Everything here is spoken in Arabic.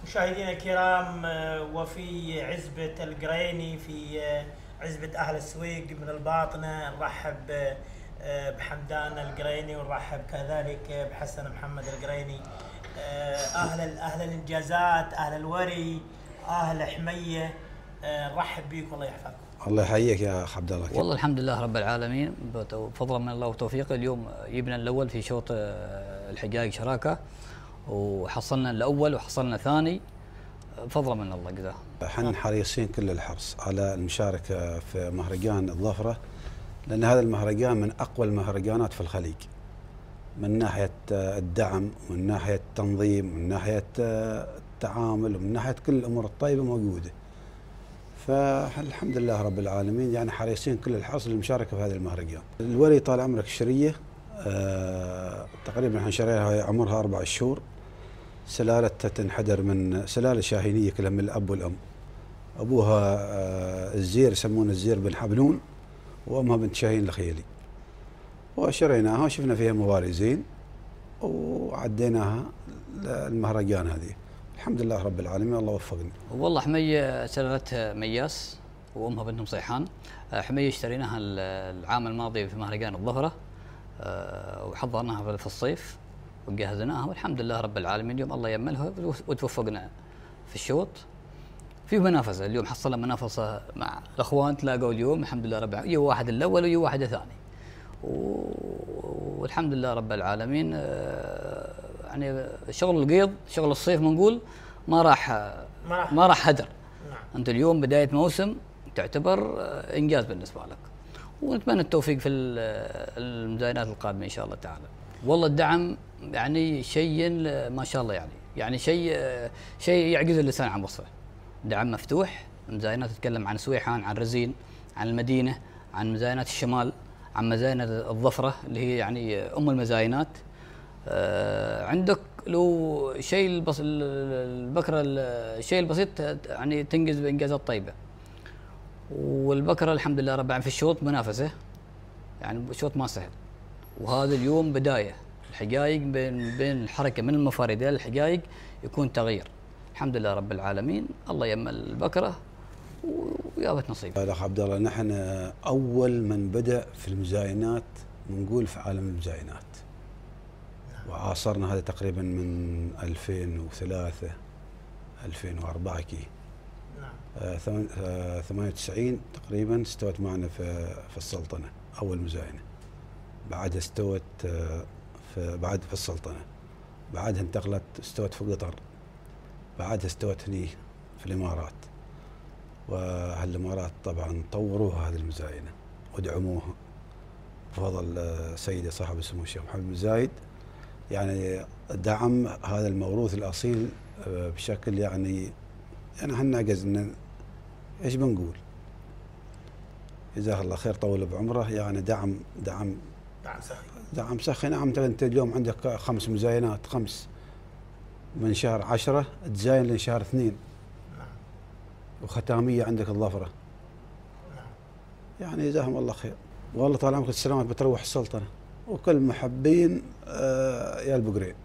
مشاهدينا الكرام، وفي عزبة القريني في عزبة أهل السويق من الباطنة، نرحب بحمدان القريني ونرحب كذلك بحسن محمد القريني. أهل الإنجازات، أهل الوري، أهل حمية، نرحب بيكم، الله يحفظكم. الله يحييك يا أخ عبد الله. والله الحمد لله رب العالمين، بفضل من الله وتوفيقه. اليوم جبنا الأول في شوط الحقائق شراكة، وحصلنا الأول وحصلنا ثاني فضلا من الله جزاه. احنا حريصين كل الحرص على المشاركة في مهرجان الظفرة، لأن هذا المهرجان من أقوى المهرجانات في الخليج، من ناحية الدعم ومن ناحية التنظيم ومن ناحية التعامل ومن ناحية كل الأمور الطيبة موجودة. فالحمد لله رب العالمين، يعني حريصين كل الحرص للمشاركة في هذا المهرجان. الولي طال عمرك الشرية تقريبا احنا شريناها عمرها 4 شهور. سلالتها تنحدر من سلالة شاهينية كلها من الأب والأم. أبوها الزير، يسمونه الزير بن حبلون، وأمها بنت شاهين الخيلي. وشريناها وشفنا فيها مواريزين وعديناها المهرجان هذه. الحمد لله رب العالمين، الله وفقنا. والله حمية سلالتها مياس وأمها بنت مصيحان. حمية اشتريناها العام الماضي في مهرجان الظفرة، وحضرناها في الصيف وجهزناها، والحمد لله رب العالمين. اليوم الله يملها وتوفقنا في الشوط. في منافسة اليوم، حصلنا منافسة مع الأخوان، تلاقوا اليوم الحمد لله رب العالمين، يجي واحد الأول ويجي واحد الثاني، والحمد لله رب العالمين. يعني شغل القيض، شغل الصيف بنقول ما راح هدر. أنت اليوم بداية موسم تعتبر إنجاز بالنسبة لك، ونتمنى التوفيق في المزاينات القادمة إن شاء الله تعالى. والله الدعم يعني شيء ما شاء الله، يعني شيء يعجز اللسان عن وصفه. دعم مفتوح، مزاينات تتكلم عن سويحان، عن رزين، عن المدينة، عن مزاينات الشمال، عن مزاينات الظفرة اللي هي يعني أم المزاينات. عندك لو شيء البكرة، الشيء البسيط يعني تنجز بإنجازات طيبة. والبكرة الحمد لله رب العالمين في الشوط منافسة، يعني الشوط ما سهل. وهذا اليوم بداية الحقائق، بين الحركة من المفاريد إلى الحقائق يكون تغيير. الحمد لله رب العالمين، الله يمل البكرة ويابت نصيب. الأخ عبد الله، نحن أول من بدأ في المزاينات نقول في عالم المزاينات، وعاصرنا هذا تقريبا من 2003 2004 كي. 98 تقريبا استوت معنا في السلطنة أول مزاينة، بعدها استوت في السلطنة، بعدها انتقلت استوت في قطر، بعدها استوت هني في الإمارات. وهالإمارات طبعا طوروها هذه المزاينة ودعموها بفضل سيدي صاحب السمو الشيخ محمد بن زايد، يعني دعم هذا الموروث الأصيل بشكل يعني هنعجز ان ايش بنقول. جزاه الله خير، طول بعمره. يعني دعم سخي. نعم، انت اليوم عندك 5 مزاينات، 5 من شهر 10 تزاين لشهر 2، وختامية عندك الظفرة. يعني جزاهم الله خير. والله طال عمرك السلامات بتروح السلطنة وكل محبين يا البقرين.